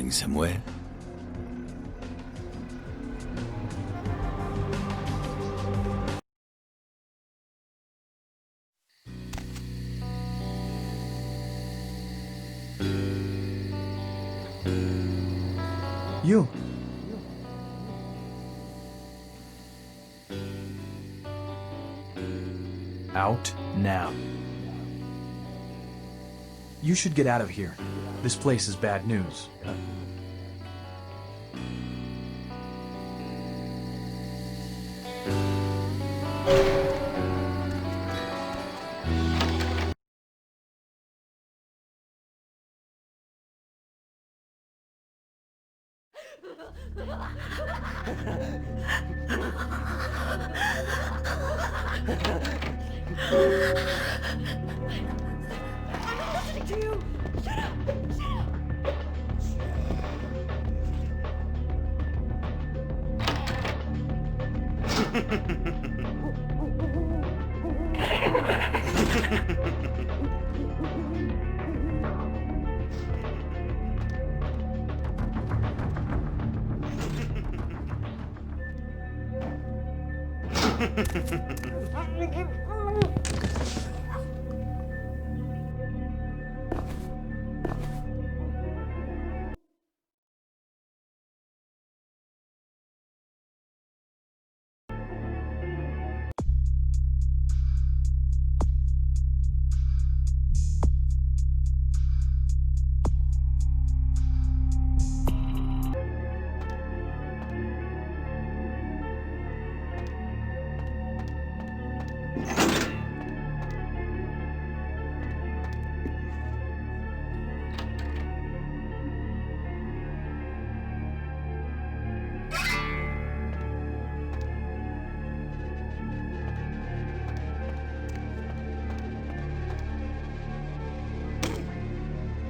Going somewhere? You. Out now. You should get out of here. This place is bad news. Listening to you! Shut up!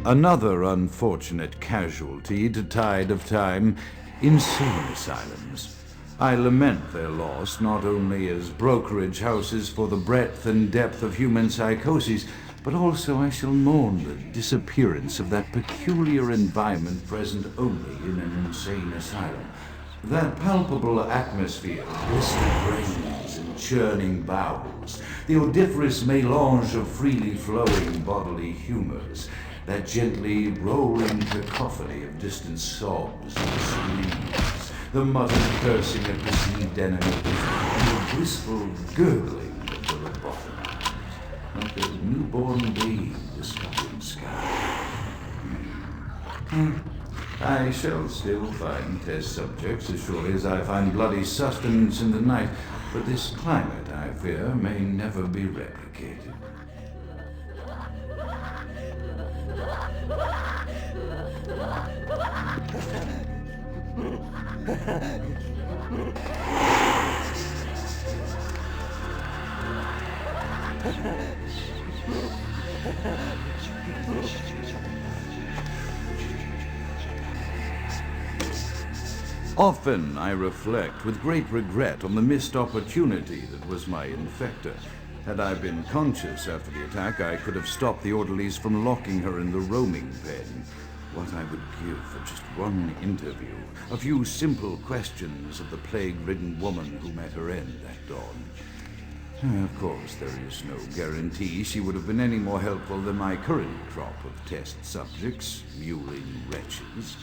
Another unfortunate casualty to tide of time, insane asylums. I lament their loss not only as brokerage houses for the breadth and depth of human psychoses, but also I shall mourn the disappearance of that peculiar environment present only in an insane asylum. That palpable atmosphere of blistered brains and churning bowels, the odoriferous melange of freely flowing bodily humors, that gently rolling cacophony of distant sobs and screams, the muttered cursing of perceived enemies, and the blissful gurgling of the lobotomized, like a newborn babe discovering sky. I shall still find test subjects as surely as I find bloody sustenance in the night, but this climate, I fear, may never be replicated. Often I reflect with great regret on the missed opportunity that was my infector. Had I been conscious after the attack, I could have stopped the orderlies from locking her in the roaming pen. What I would give for just one interview, a few simple questions of the plague-ridden woman who met her end that dawn. Of course, there is no guarantee she would have been any more helpful than my current crop of test subjects, mewling wretches.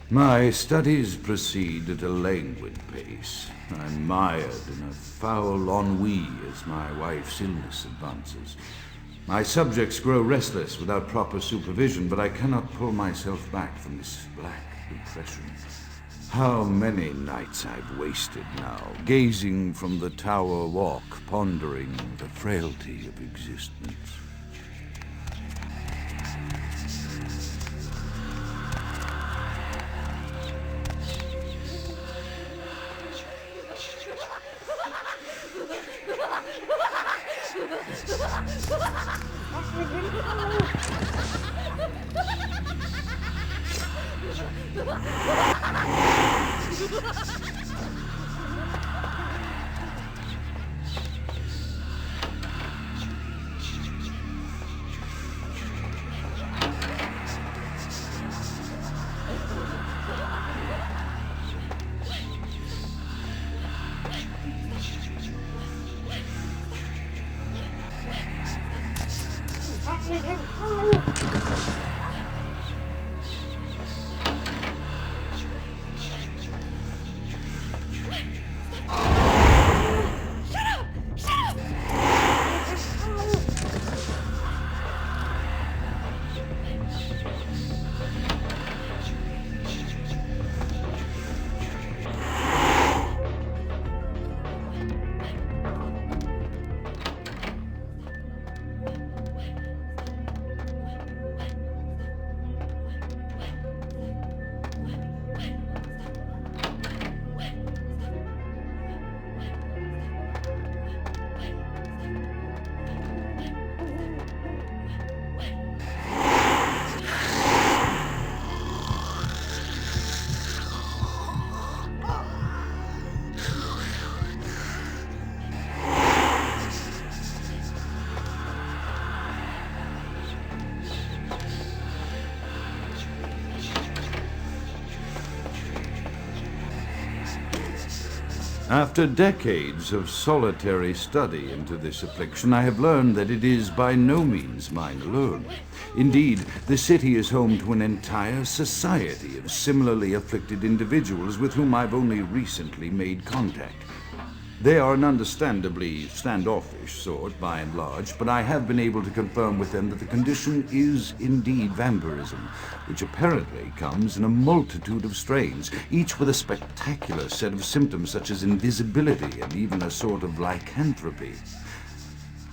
My studies proceed at a languid pace. I'm mired in a foul ennui as my wife's illness advances. My subjects grow restless without proper supervision, but I cannot pull myself back from this black depression. How many nights I've wasted now, gazing from the tower walk, pondering the frailty of existence. After decades of solitary study into this affliction, I have learned that it is by no means mine alone. Indeed, the city is home to an entire society of similarly afflicted individuals with whom I've only recently made contact. They are an understandably standoffish sort, by and large, but I have been able to confirm with them that the condition is indeed vampirism, which apparently comes in a multitude of strains, each with a spectacular set of symptoms such as invisibility and even a sort of lycanthropy.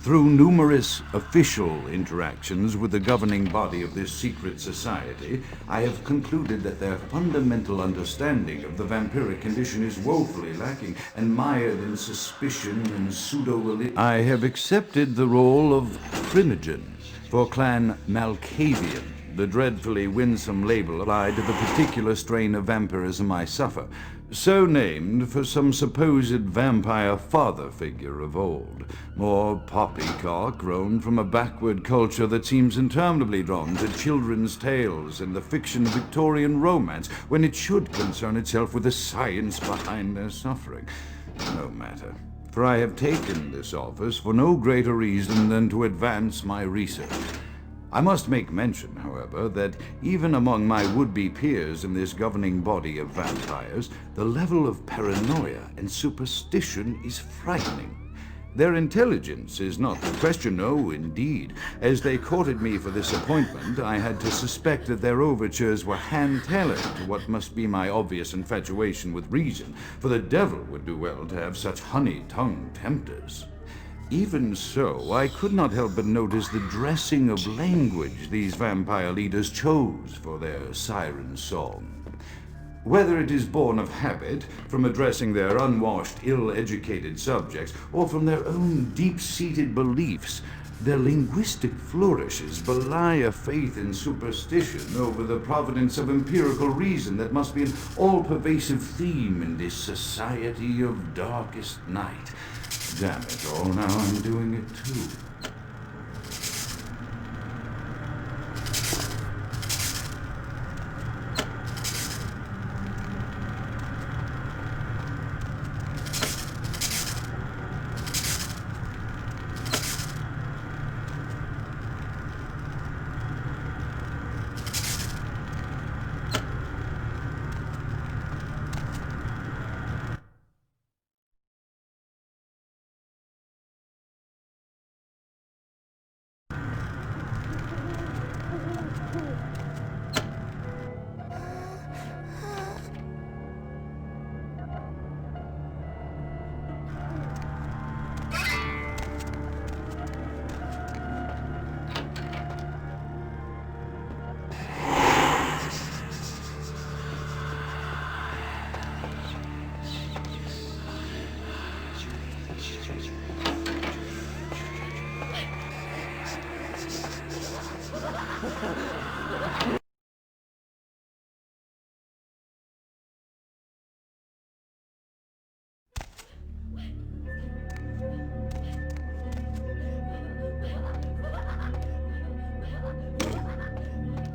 Through numerous official interactions with the governing body of this secret society, I have concluded that their fundamental understanding of the vampiric condition is woefully lacking and mired in suspicion and pseudo-religion. I have accepted the role of Primogen for Clan Malkavian, the dreadfully winsome label applied to the particular strain of vampirism I suffer, so named for some supposed vampire father figure of old, more poppycock grown from a backward culture that seems interminably drawn to children's tales and the fiction of Victorian romance when it should concern itself with the science behind their suffering. No matter, for I have taken this office for no greater reason than to advance my research. I must make mention, however, that even among my would-be peers in this governing body of vampires, the level of paranoia and superstition is frightening. Their intelligence is not the question, no, indeed. As they courted me for this appointment, I had to suspect that their overtures were hand-tailored to what must be my obvious infatuation with reason, for the devil would do well to have such honey-tongued tempters. Even so, I could not help but notice the dressing of language these vampire leaders chose for their siren song. Whether it is born of habit, from addressing their unwashed, ill-educated subjects, or from their own deep-seated beliefs, their linguistic flourishes belie a faith in superstition over the providence of empirical reason that must be an all-pervasive theme in this society of darkest night. Damn it all, now I'm doing it too.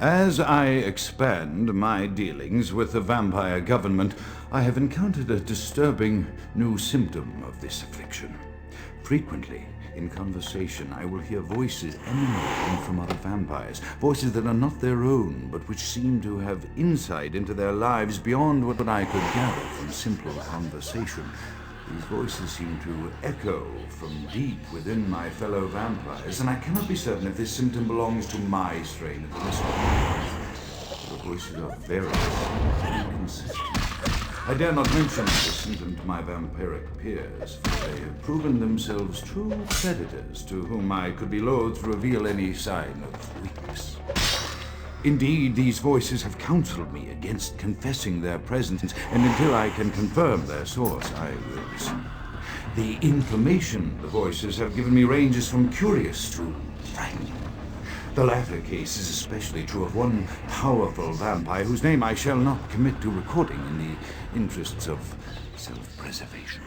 As I expand my dealings with the vampire government, I have encountered a disturbing new symptom of this affliction. Frequently, in conversation, I will hear voices emanating from other vampires, voices that are not their own, but which seem to have insight into their lives beyond what I could gather from simple conversation. These voices seem to echo from deep within my fellow vampires, and I cannot be certain if this symptom belongs to my strain of the mischief. The voices are very inconsistent. I dare not mention this symptom to my vampiric peers, for they have proven themselves true predators to whom I could be loath to reveal any sign of weakness. Indeed, these voices have counseled me against confessing their presence, and until I can confirm their source, I will listen. The information the voices have given me ranges from curious to frightening. The latter case is especially true of one powerful vampire whose name I shall not commit to recording in the interests of self-preservation.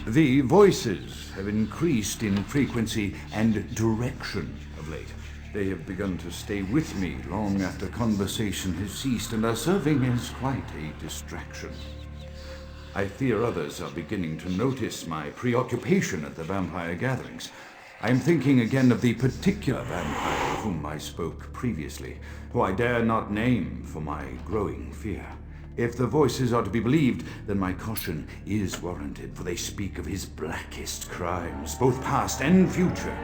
The voices have increased in frequency and direction of late. They have begun to stay with me long after conversation has ceased and are serving as quite a distraction. I fear others are beginning to notice my preoccupation at the vampire gatherings. I am thinking again of the particular vampire of whom I spoke previously, who I dare not name for my growing fear. If the voices are to be believed, then my caution is warranted, for they speak of his blackest crimes, both past and future.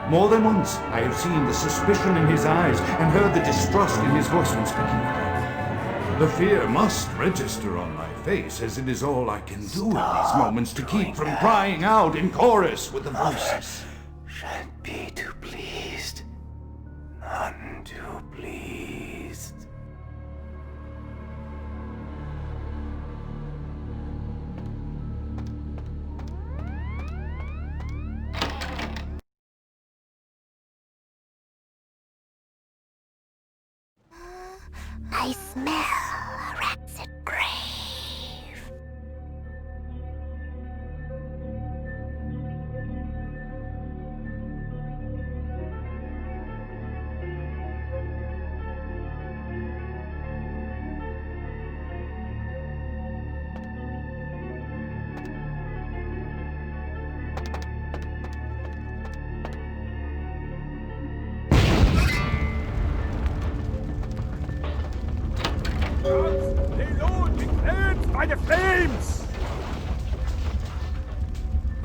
More than once, I have seen the suspicion in his eyes and heard the distrust in his voice when speaking. The fear must register on my face, as it is all I can do in these moments to keep from crying out in chorus with the voices. Shan't be too pleased. None too pleased. I smell a rancid grave. Reload! Be cleansed by the flames!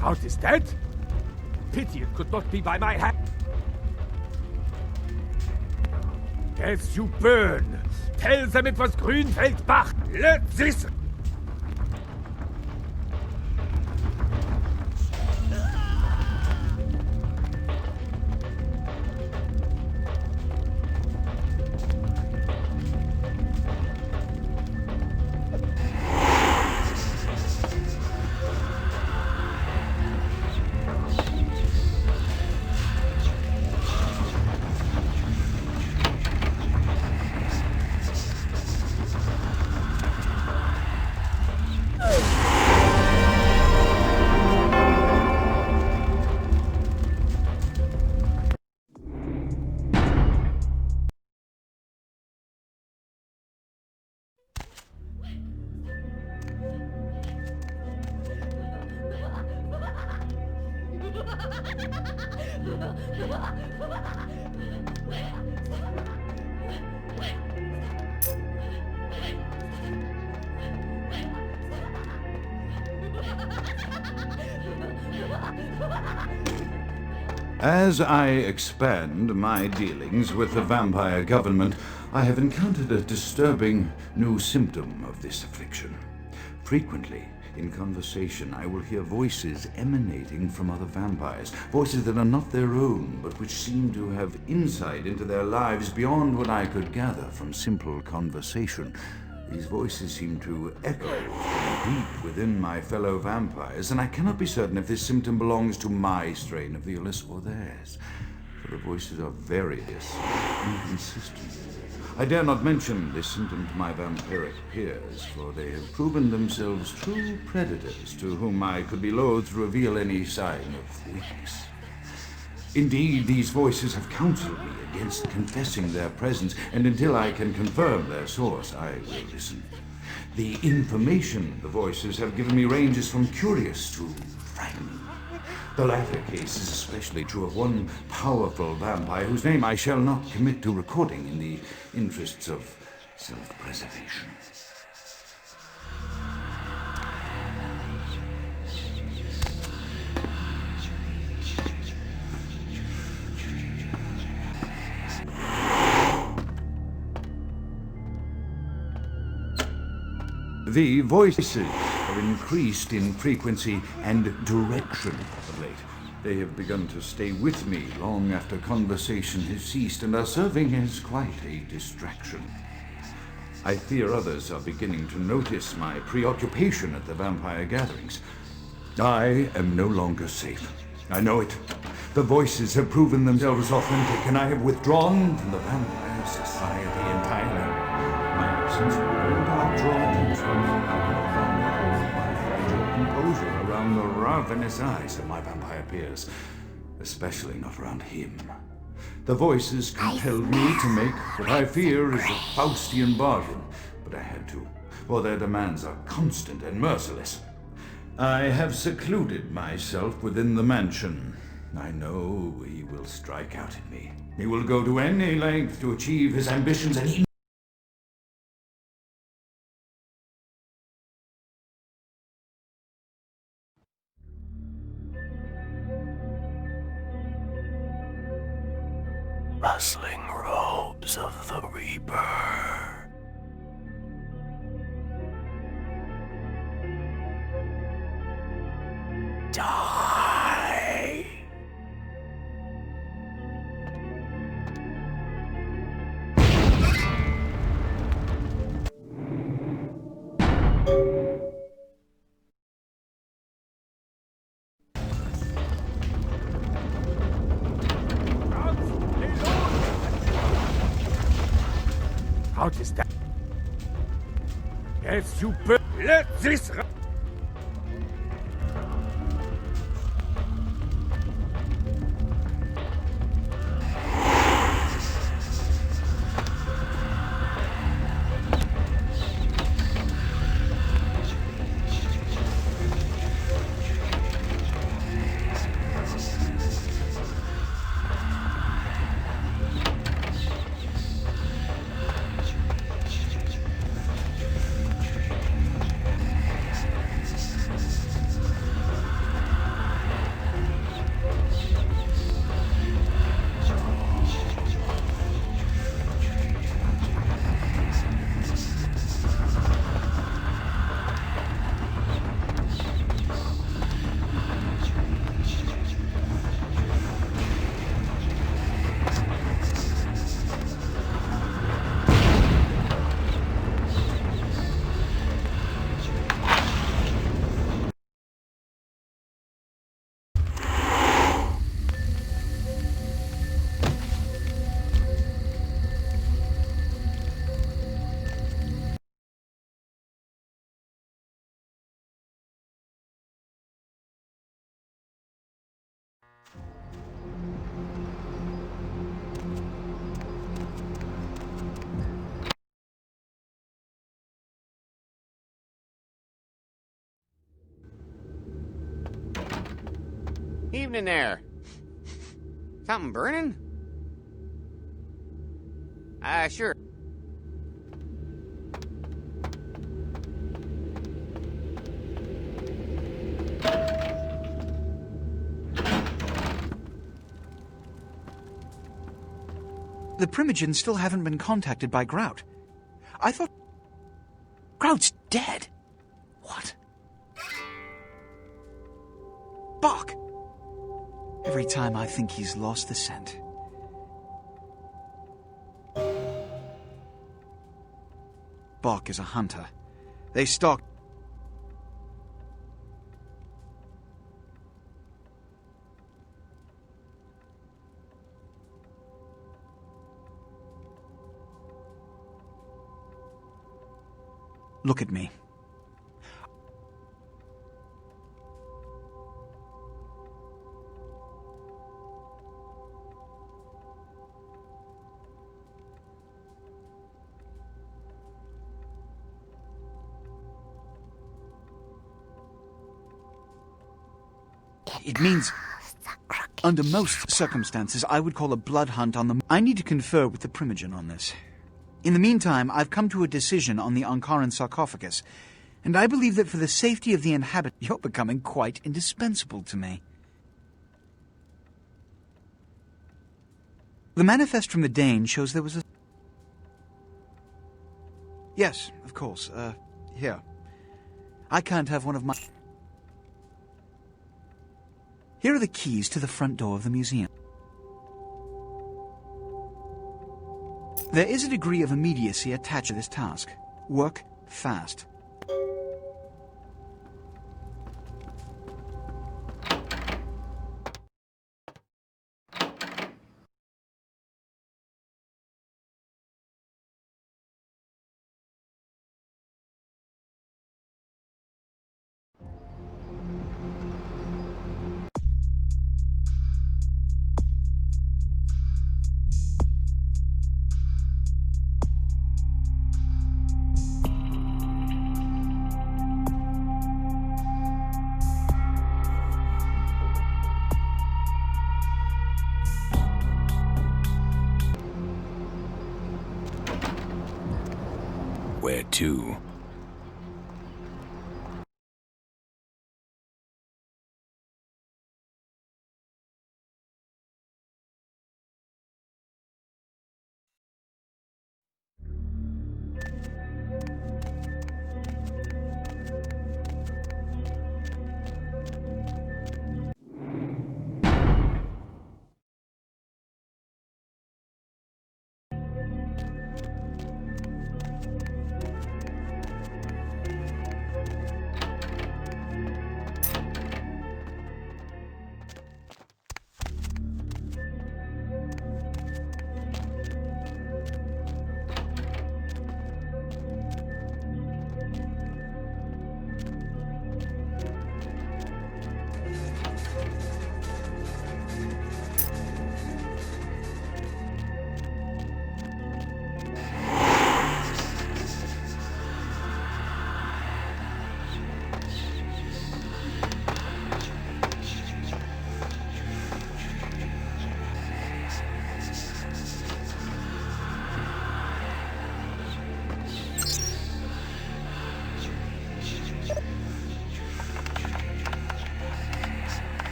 Count is dead? Pity it could not be by my hand. As you burn, tell them it was Grünfeldbach. Let this... As I expand my dealings with the vampire government, I have encountered a disturbing new symptom of this affliction. Frequently, in conversation, I will hear voices emanating from other vampires, voices that are not their own, but which seem to have insight into their lives beyond what I could gather from simple conversation. These voices seem to echo from deep within my fellow vampires, and I cannot be certain if this symptom belongs to my strain of the illness or theirs, for the voices are various and inconsistent. I dare not mention this symptom to my vampiric peers, for they have proven themselves true predators to whom I could be loath to reveal any sign of weakness. Indeed, these voices have counseled me against confessing their presence, and until I can confirm their source, I will listen. The information the voices have given me ranges from curious to frightening. The latter case is especially true of one powerful vampire whose name I shall not commit to recording in the interests of self-preservation. The voices have increased in frequency and direction of late. They have begun to stay with me long after conversation has ceased and are serving as quite a distraction. I fear others are beginning to notice my preoccupation at the vampire gatherings. I am no longer safe. I know it. The voices have proven themselves authentic, and I have withdrawn from the vampire society entirely. My absence will not draw attention. I can no longer hold my fragile composure around the ravenous eyes of my vampire peers, especially not around him. The voices compelled me to make what I fear is a Faustian bargain, but I had to, for their demands are constant and merciless. I have secluded myself within the mansion. I know he will strike out at me. He will go to any length to achieve his ambitions, and he rustling robes of the Reaper. Die! Out is that? Yes, you burn. Let this. Evening there. Something burning? Sure. The Primogens still haven't been contacted by Grout. I thought... Grout's dead. What? Bach! Every time I think he's lost the scent. Bach is a hunter. They stalk... Look at me. It means, under most circumstances, I would call a blood hunt on the... I need to confer with the Primogen on this. In the meantime, I've come to a decision on the Ankaran sarcophagus, and I believe that for the safety of the inhabitants, you're becoming quite indispensable to me. The manifest from the Dane shows there was a... Yes, of course, here. I can't have one of my... Here are the keys to the front door of the museum. There is a degree of immediacy attached to this task. Work fast. everywhere, too.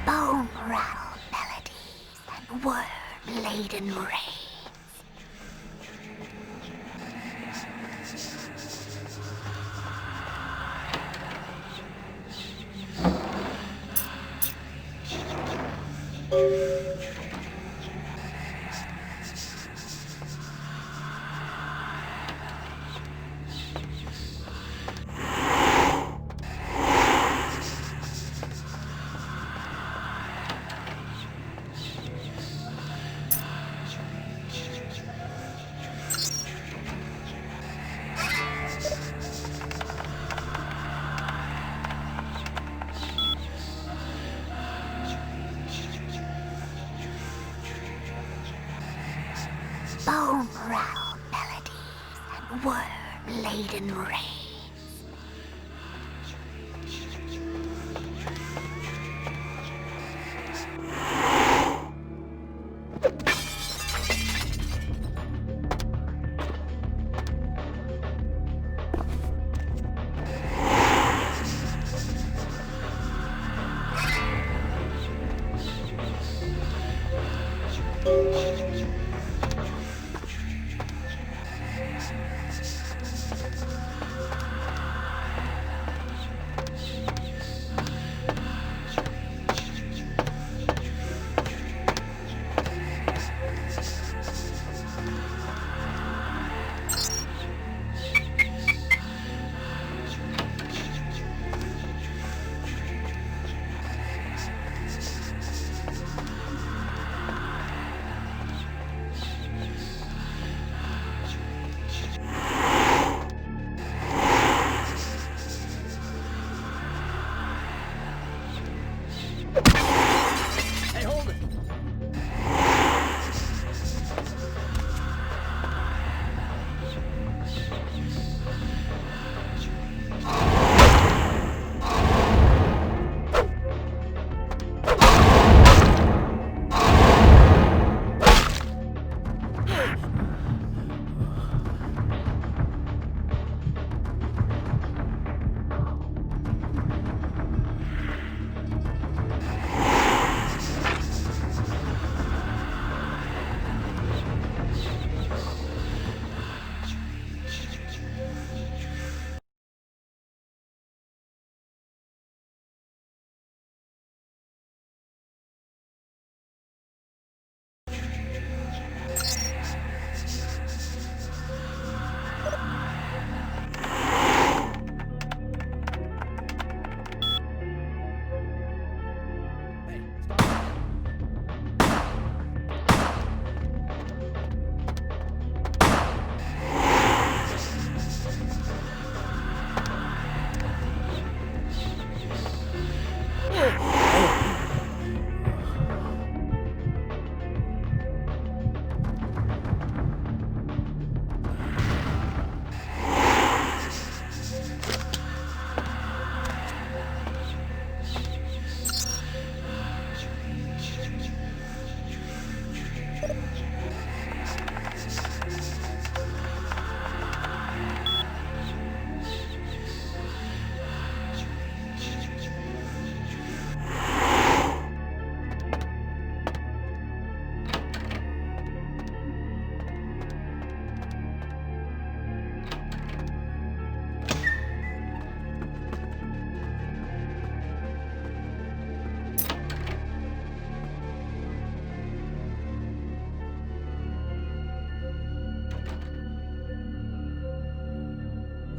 Bone rattle melodies and worm-laden rain. Bone rattle melodies and worm-laden rain.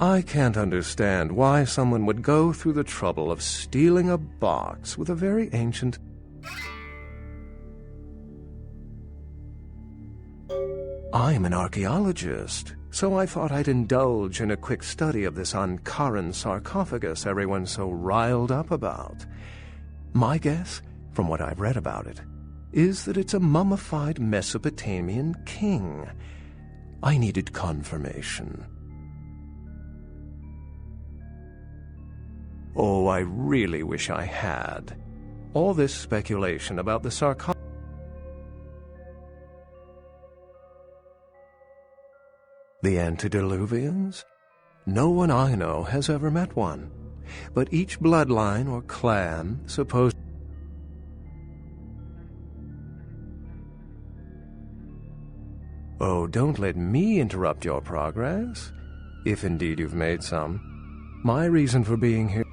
I can't understand why someone would go through the trouble of stealing a box with a very ancient... I'm an archaeologist, so I thought I'd indulge in a quick study of this Ankaran sarcophagus everyone's so riled up about. My guess, from what I've read about it, is that it's a mummified Mesopotamian king. I needed confirmation. Oh, I really wish I had. All this speculation about the sarcophagus... The antediluvians? No one I know has ever met one, but each bloodline or clan supposed... Oh, don't let me interrupt your progress, if indeed you've made some. My reason for being here...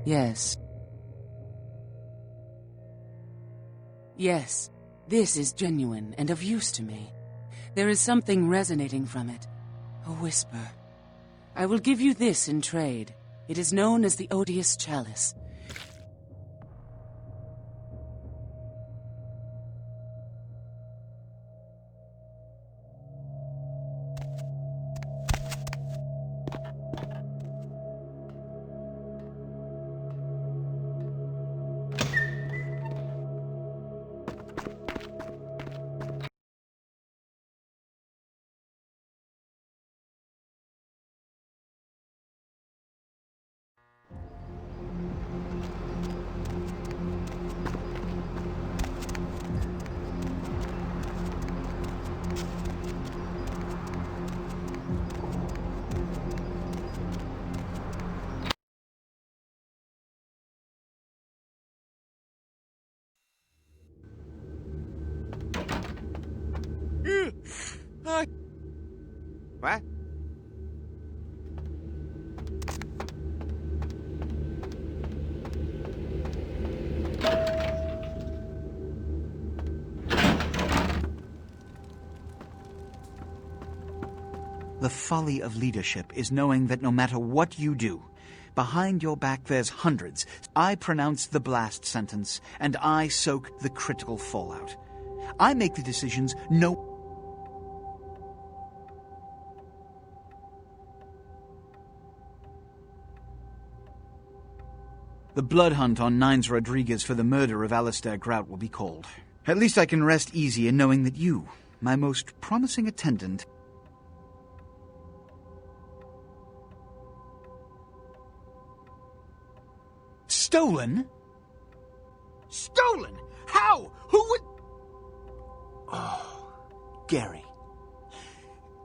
Yes. Yes, this is genuine and of use to me. There is something resonating from it. A whisper. I will give you this in trade. It is known as the Odious Chalice. What? The folly of leadership is knowing that no matter what you do, behind your back there's hundreds. I pronounce the blast sentence, and I soak the critical fallout. I make the decisions The blood hunt on Nines Rodriguez for the murder of Alistair Grout will be called. At least I can rest easy in knowing that you, my most promising attendant... Stolen? Stolen? How? Who would... Oh, Gary.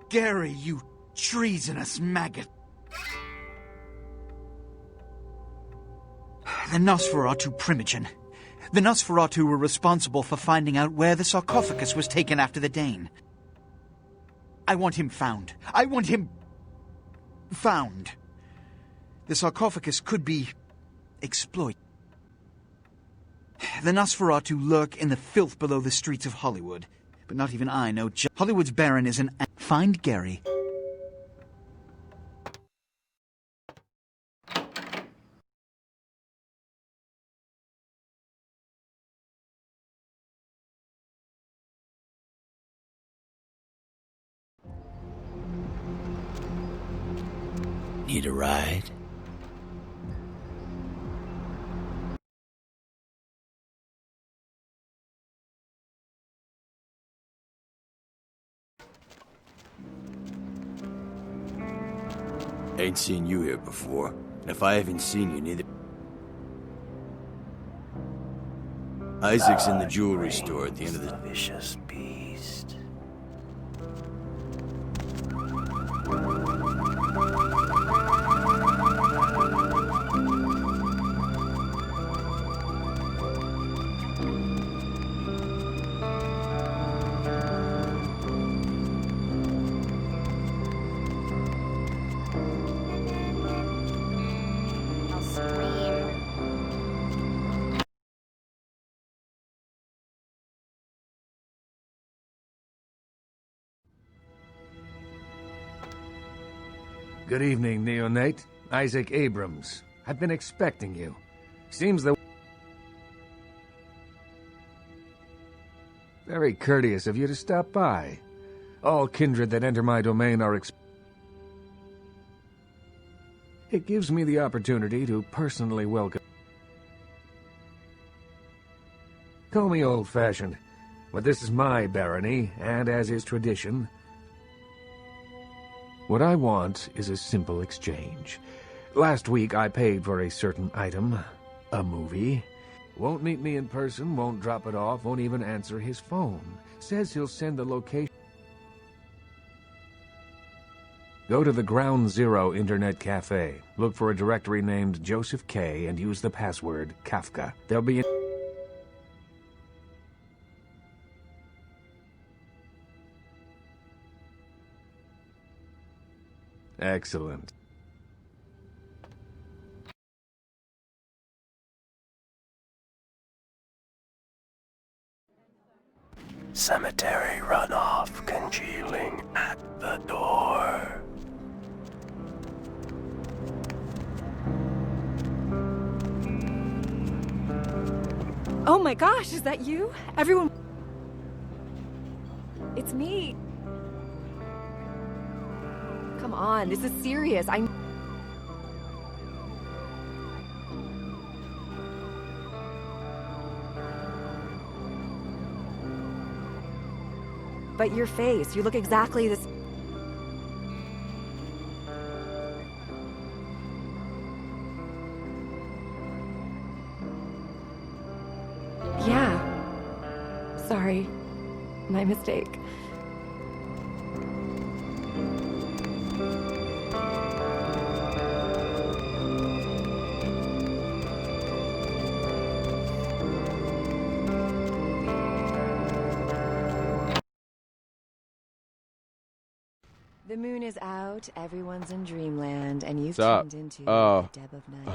Gary, you treasonous maggot. The Nosferatu Primogen. The Nosferatu were responsible for finding out where the sarcophagus was taken after the Dane. I want him found. I want him found. The sarcophagus could be exploited. The Nosferatu lurk in the filth below the streets of Hollywood. But not even I know Hollywood's Baron is an... Find Gary. Need a ride? Ain't seen you here before, and if I haven't seen you, neither... Isaac's in the jewelry store at the end of the... Vicious beast. Good evening, Neonate. Isaac Abrams. I've been expecting you. Seems the... Very courteous of you to stop by. All kindred that enter my domain are It gives me the opportunity to personally welcome... Call me old-fashioned, but this is my barony, and as is tradition... What I want is a simple exchange. Last week I paid for a certain item, a movie. Won't meet me in person, won't drop it off, won't even answer his phone. Says he'll send the location. Go to the Ground Zero Internet Cafe. Look for a directory named Joseph K. and use the password Kafka. There'll be... Excellent. Cemetery runoff congealing at the door. Oh my gosh, is that you? Everyone... It's me. Come on, this is serious. But your face, you look exactly this... Yeah. Sorry. My mistake. The moon is out, everyone's in dreamland, and you've turned into the Deb of Night.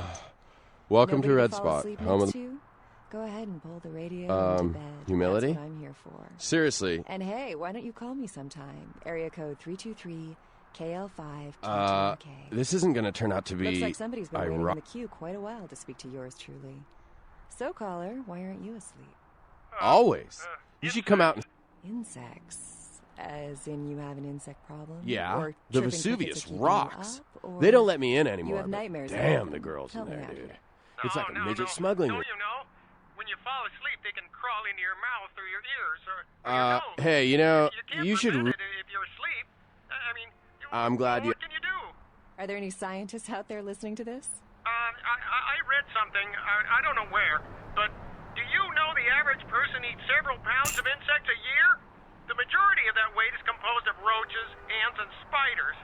Welcome to Red fall Spot. asleep Home next of... to? Go ahead and pull the radio into bed. Humility? That's what I'm here for. Seriously. And hey, why don't you call me sometime? Area code 323-KL5-KTK. This isn't going to turn out to be... Looks like somebody's been waiting in the queue quite a while to speak to yours truly. So, caller, why aren't you asleep? Always. You should come out and... Insects. As in you have an insect problem? Yeah, or the chirping Vesuvius crickets are keeping you rocks. up, or They don't let me in anymore. You have nightmares. Damn, the girls in there, dude. It's like a midget smuggling. Don't you know? When you fall asleep, they can crawl into your mouth or your ears or your nose. Hey, you know, you should... if you're asleep. I mean, I'm glad you... What can you do? Are there any scientists out there listening to this? I read something, I don't know where, but do you know the average person eats several pounds of insects a year? The majority of that weight is composed of roaches, ants, and spiders.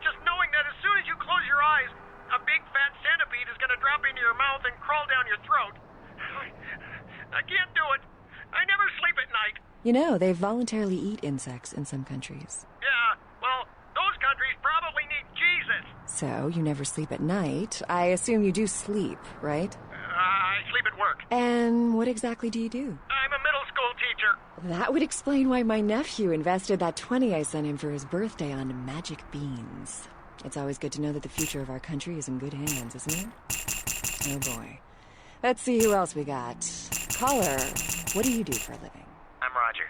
Just knowing that as soon as you close your eyes, a big fat centipede is going to drop into your mouth and crawl down your throat. I can't do it. I never sleep at night. You know, they voluntarily eat insects in some countries. Yeah, So, you never sleep at night. I assume you do sleep, right? I sleep at work. And what exactly do you do? I'm a middle school teacher. That would explain why my nephew invested that 20 I sent him for his birthday on magic beans. It's always good to know that the future of our country is in good hands, isn't it? Oh boy. Let's see who else we got. Caller, what do you do for a living? I'm Roger.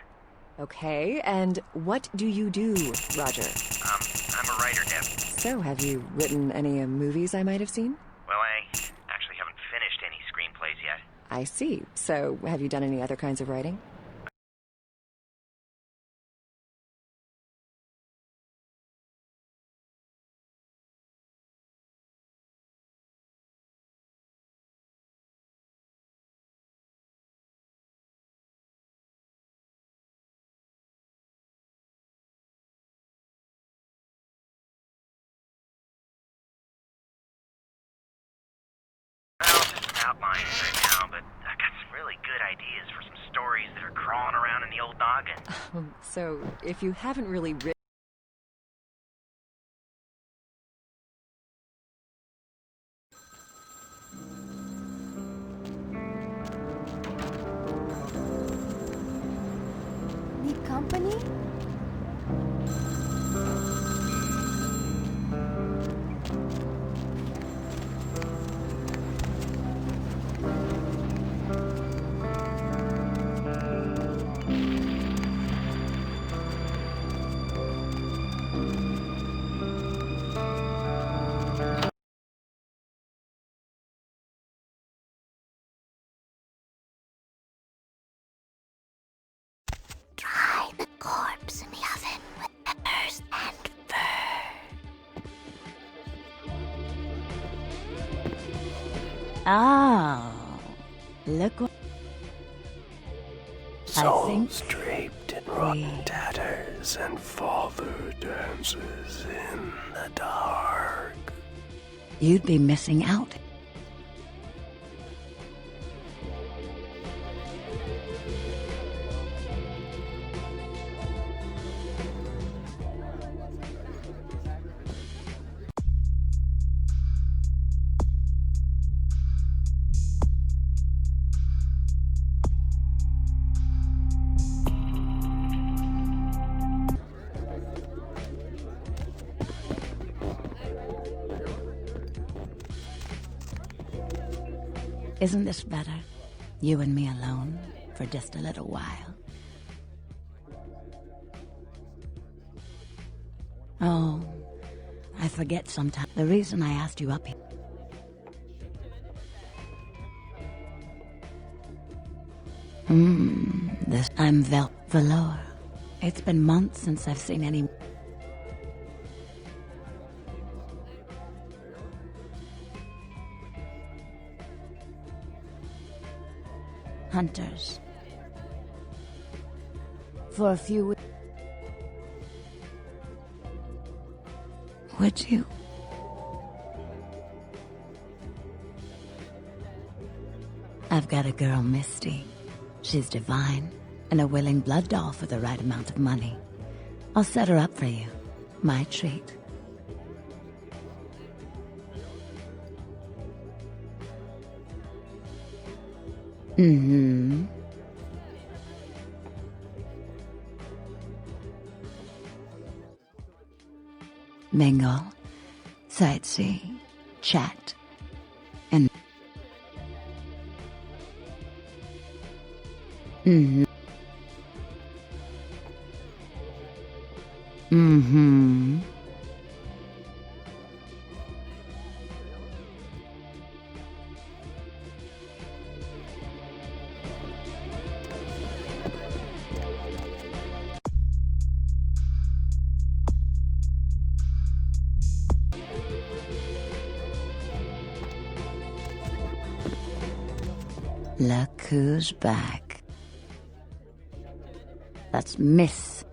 Okay, and what do you do, Roger? I'm a writer, Deb. So, have you written any movies I might have seen? Well, I actually haven't finished any screenplays yet. I see. So, have you done any other kinds of writing? Well, just some outlines right now, but I got some really good ideas for some stories that are crawling around in the old noggin. So, if you haven't really written... Need company? Dry the corpse in the oven with peppers and fur. Oh, look what... Souls draped in rotten tatters and father dances in the dark. You'd be missing out. Isn't this better? You and me alone for just a little while. Oh, I forget sometimes. The reason I asked you up here. I'm Valor. It's been months since I've seen any... hunters. For a few weeks. Would you? I've got a girl, Misty. She's divine and a willing blood doll for the right amount of money. I'll set her up for you. My treat. Mm-hmm. Mingle, sightsee, chat, and... Mm-hmm. Mm-hmm. Look who's back. That's Miss.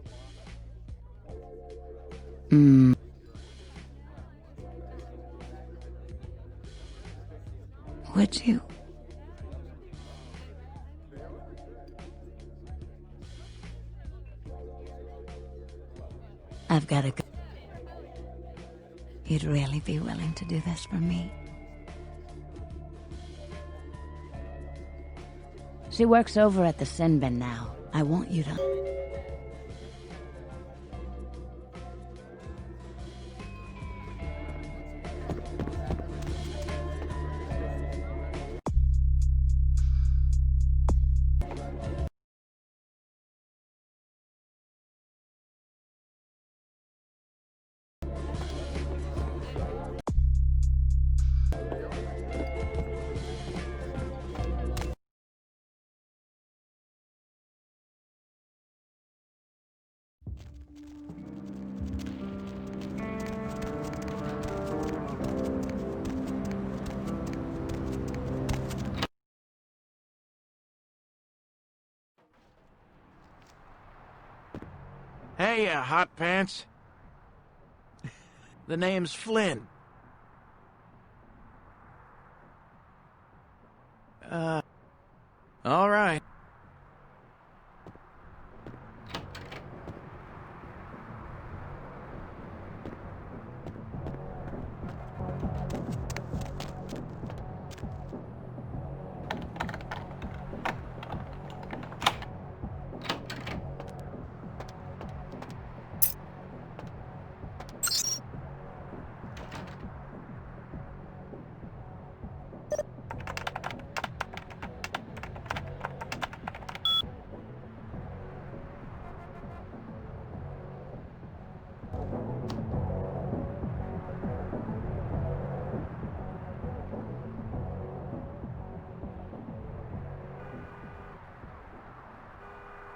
Would you? I've got to go. You'd really be willing to do this for me? She works over at the Sin Bin now. I want you to... Hey, hot pants. The name's Flynn. All right.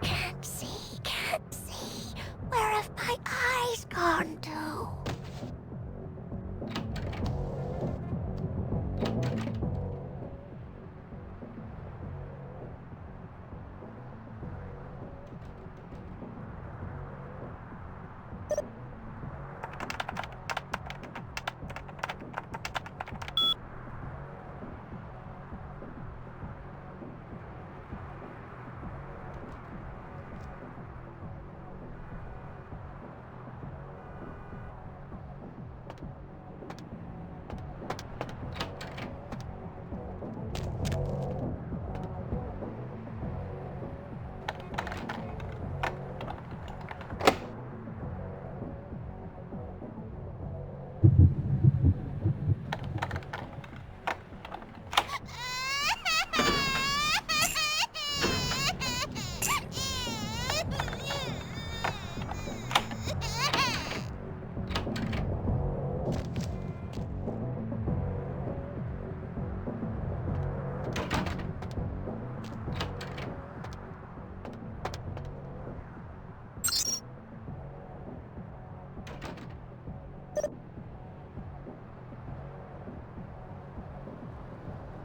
Can't see. Where have my eyes gone to?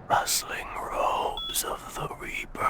Rustling robes of the Reaper.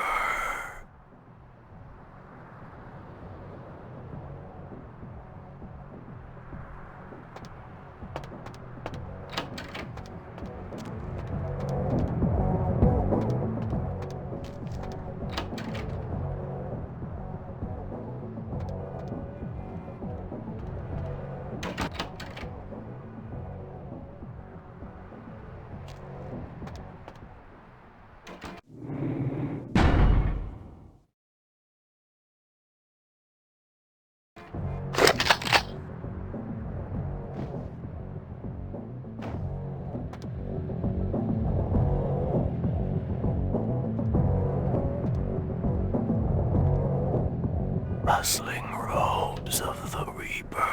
Rustling robes of the Reaper.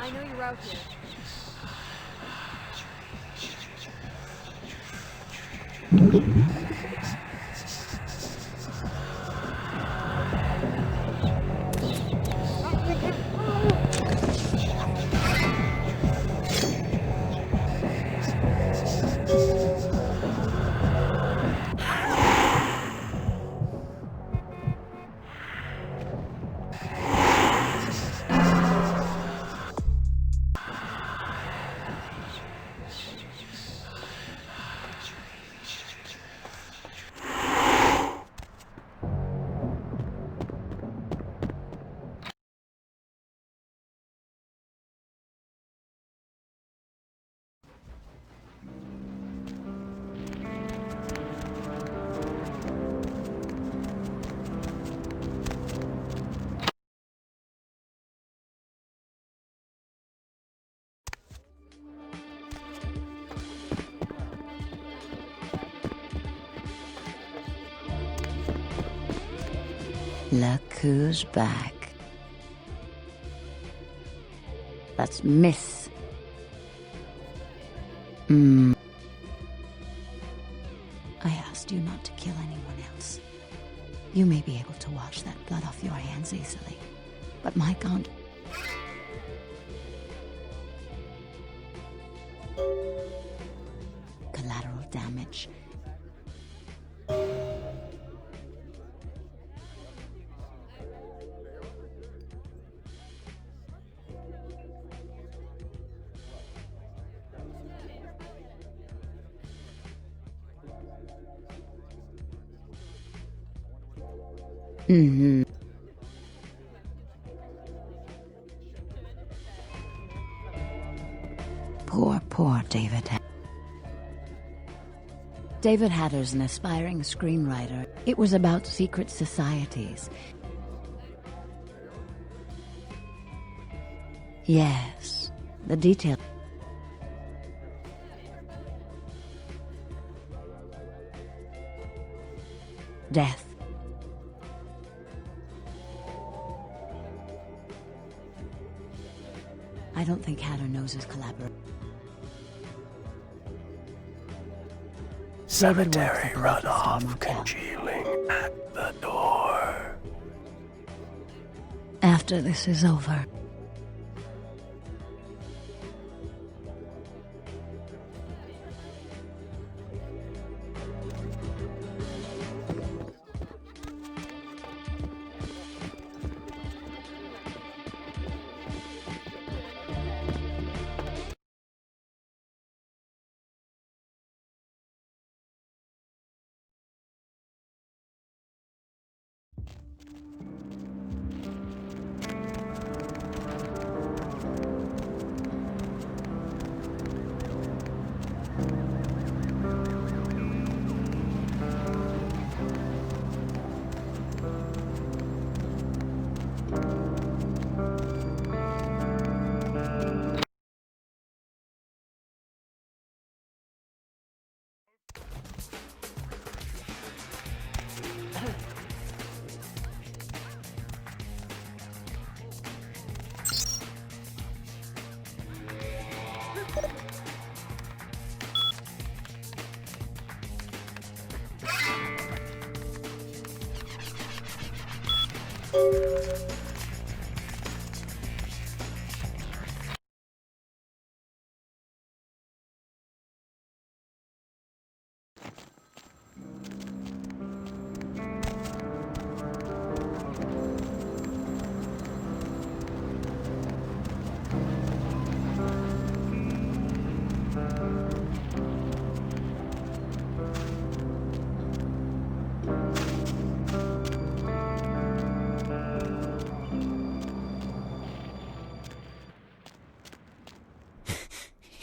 I know you're out here. Look who's back. That's Miss. I asked you not to kill anyone else. You may be able to wash that blood off your hands easily, but my God. Collateral damage. Poor David. David Hatter's an aspiring screenwriter. It was about secret societies. Yes, the detail. Death. I don't think Hatter knows his collaborator. Cemetery runoff congealing at the door. After this is over.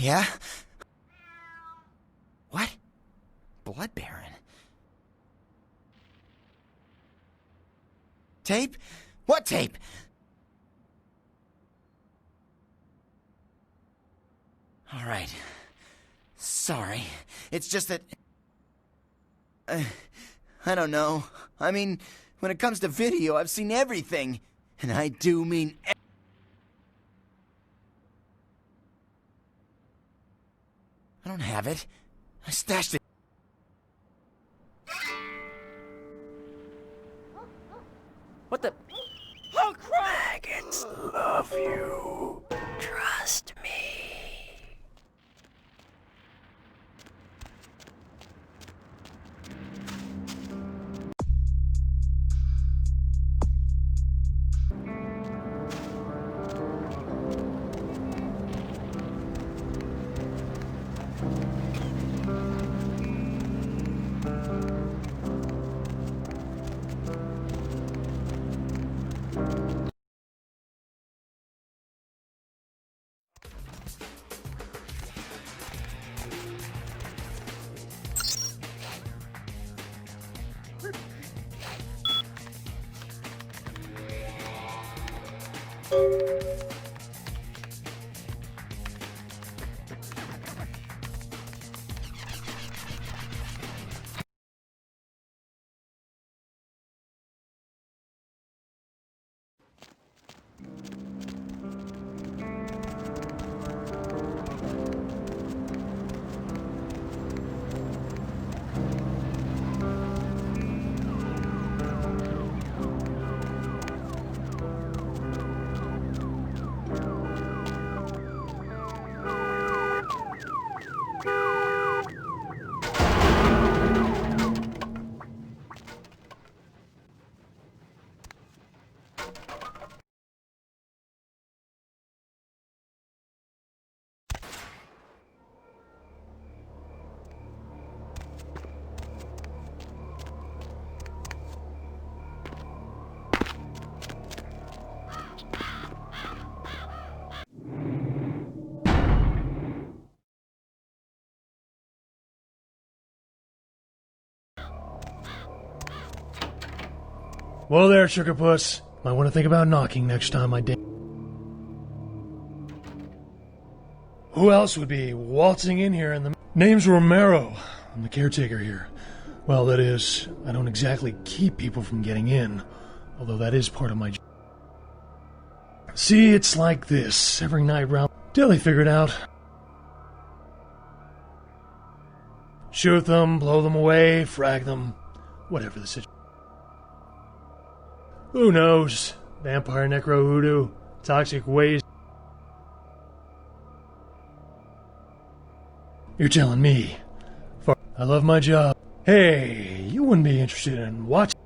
Yeah? What? Blood Baron? Tape? What tape? All right. Sorry. It's just that... I don't know. I mean, when it comes to video, I've seen everything. And I do mean... I don't have it. I stashed it. What the? Oh, crap! Maggots love you. Trust me. Whoa there, Sugar Puss. Might want to think about knocking next time I date. Who else would be waltzing in here in the... Name's Romero. I'm the caretaker here. Well, that is, I don't exactly keep people from getting in, although that is part of my job. See, it's like this every night round till they figure it out. Shoot them, blow them away, frag them, whatever the situation. Who knows? Vampire necro hoodoo, toxic waste. You're telling me. I love my job. Hey, you wouldn't be interested in watching.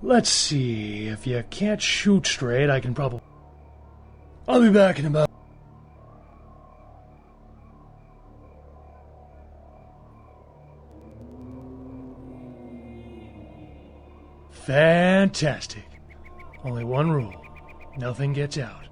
Let's see, if you can't shoot straight, I can probably... I'll be back in about... Fantastic. Only one rule. Nothing gets out.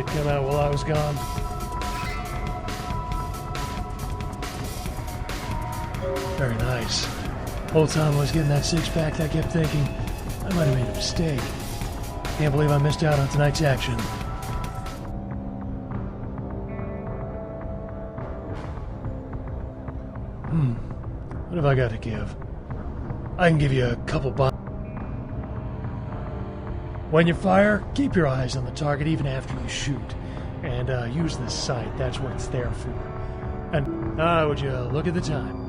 it come out while I was gone. Very nice. Whole time I was getting that six-pack, I kept thinking, I might have made a mistake. Can't believe I missed out on tonight's action. What have I got to give? I can give you a couple bucks. When you fire, keep your eyes on the target even after you shoot. And use the sight, that's what it's there for. And, would you look at the time?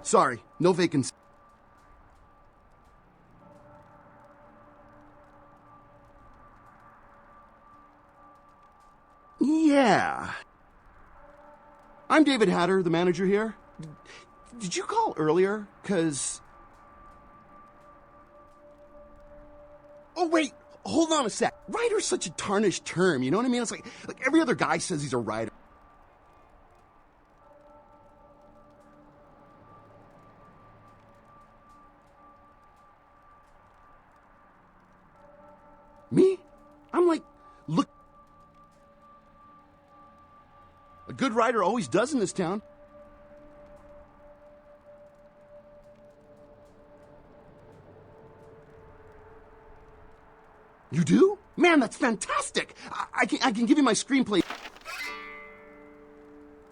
Sorry, no vacancy. Yeah. I'm David Hatter, the manager here. Did you call earlier? 'Cause... Oh, wait! Hold on a sec. Writer's such a tarnished term, you know what I mean? It's like every other guy says he's a writer. Me? I'm like, look... A good writer always does in this town. You do? Man, that's fantastic! I can give you my screenplay.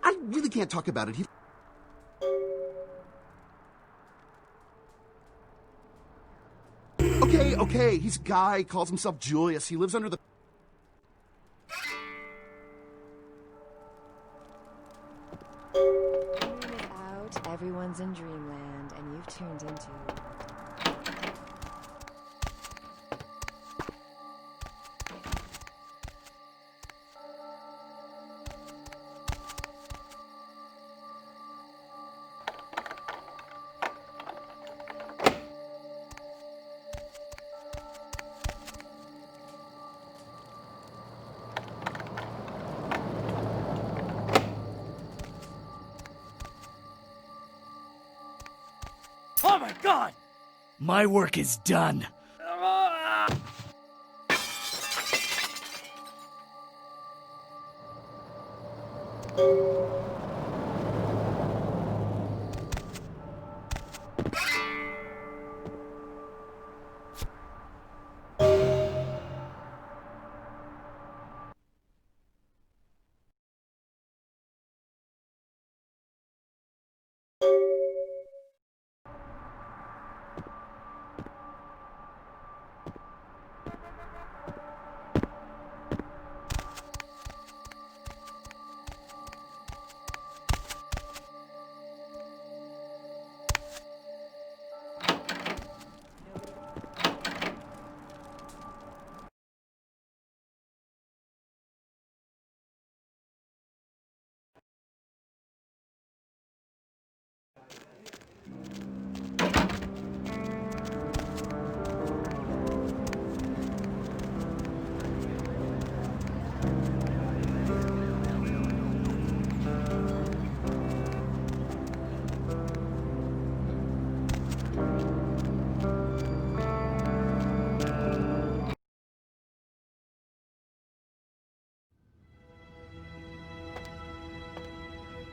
I really can't talk about it. Okay, he's a guy, calls himself Julius. He lives under the... The moon is out, everyone's in dreamland, and you've turned into... Oh my god! My work is done.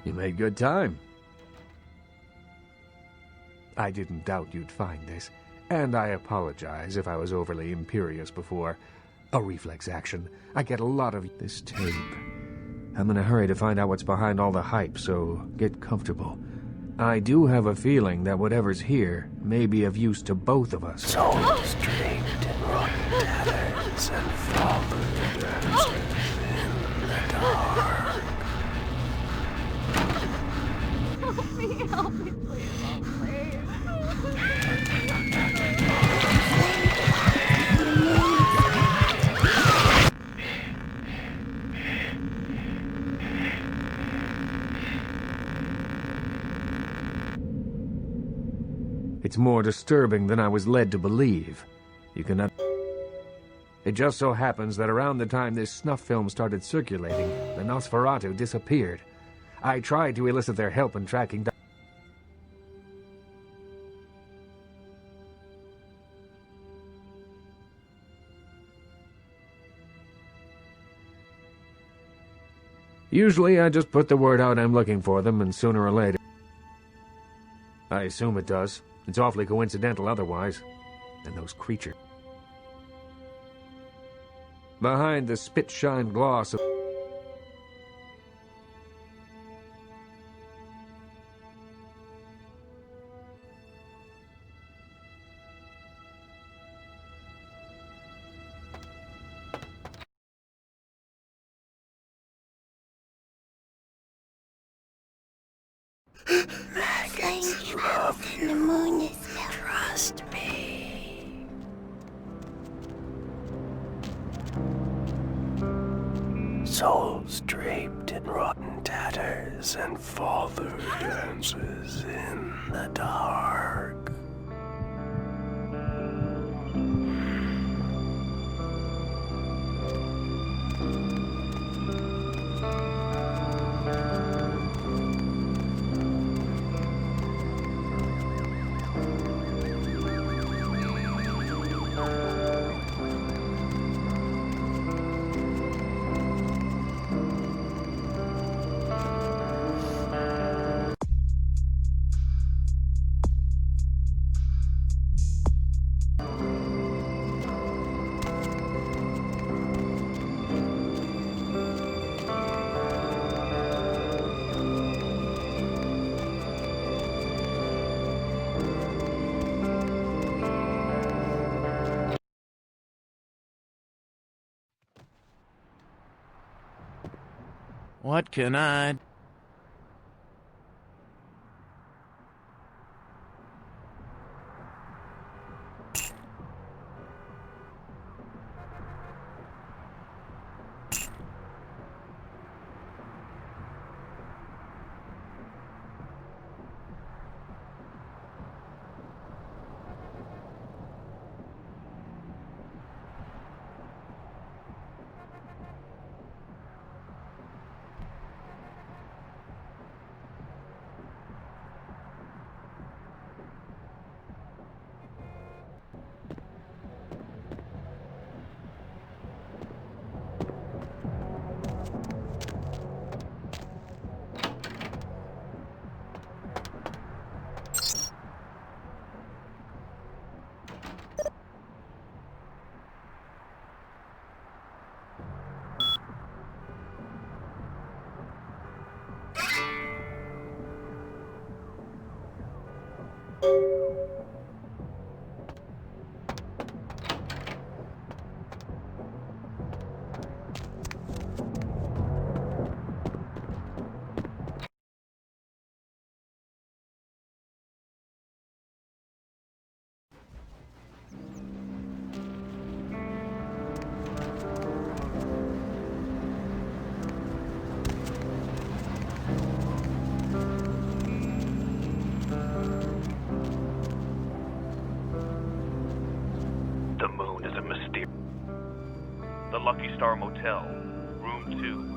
You made good time. I didn't doubt you'd find this, and I apologize if I was overly imperious before. A reflex action. I get a lot of this tape. I'm in a hurry to find out what's behind all the hype, so get comfortable. I do have a feeling that whatever's here may be of use to both of us. Souls draped in rotten tatters and fallen dancers in the dark. Help me, please, please. It's more disturbing than I was led to believe. You cannot... It just so happens that around the time this snuff film started circulating, the Nosferatu disappeared. I tried to elicit their help in tracking down... Usually I just put the word out I'm looking for them, and sooner or later... I assume it does. It's awfully coincidental otherwise. And those creatures... Behind the spit-shine gloss of... Maggots love you. The moon is still. Trust me. Souls draped in rotten tatters and father dances in the dark. What can I... The moon is a mysterious. The Lucky Star Motel, room 2.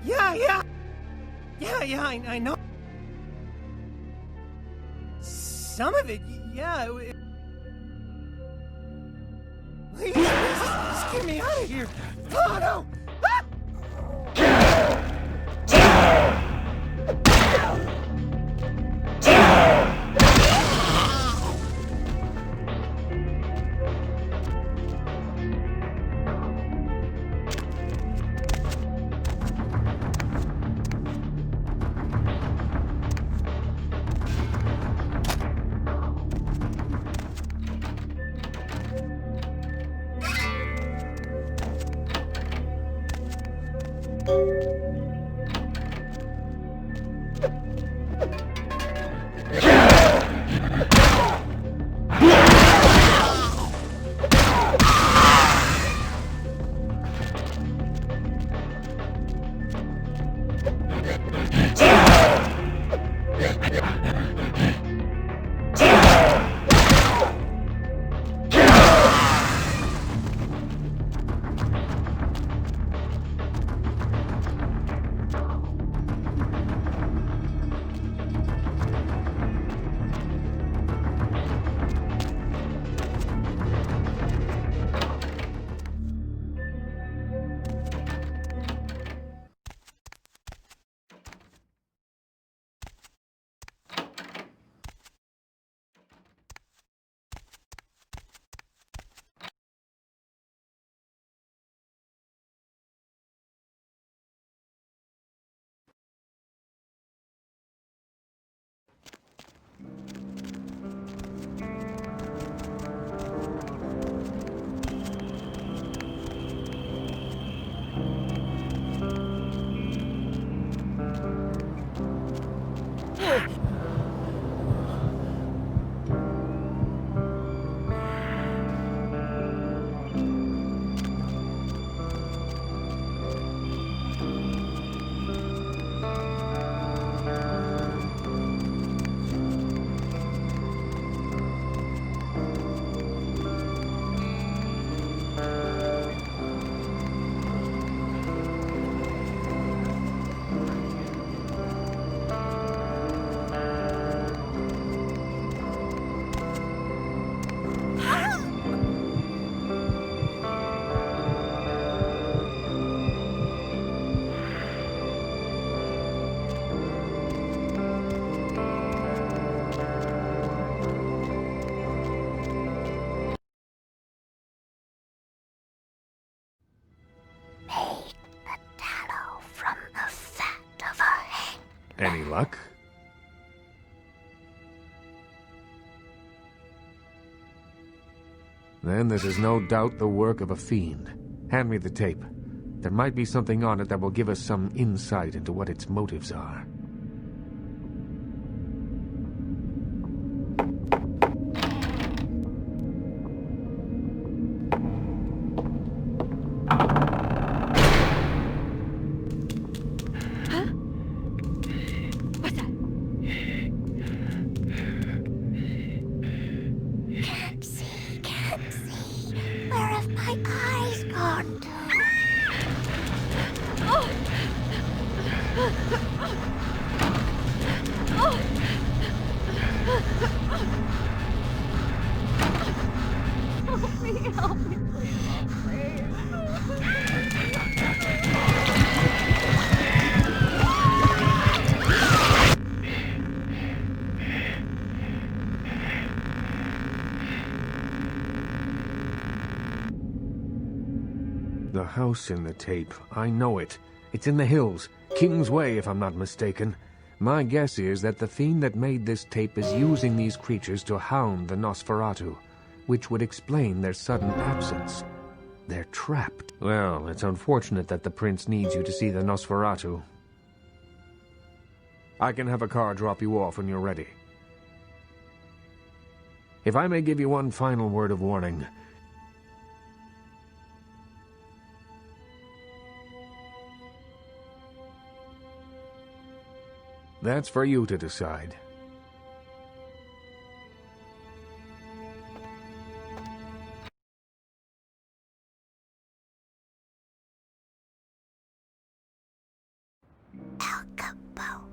Yeah, I know. Some of it, yeah. Please, just get me out of here. Oh, no. Any luck? Then this is no doubt the work of a fiend. Hand me the tape. There might be something on it that will give us some insight into what its motives are. The house in the tape. I know it. It's in the hills. King's Way, if I'm not mistaken. My guess is that the fiend that made this tape is using these creatures to hound the Nosferatu, which would explain their sudden absence. They're trapped. Well, it's unfortunate that the prince needs you to see the Nosferatu. I can have a car drop you off when you're ready. If I may give you one final word of warning, that's for you to decide. Kaboom.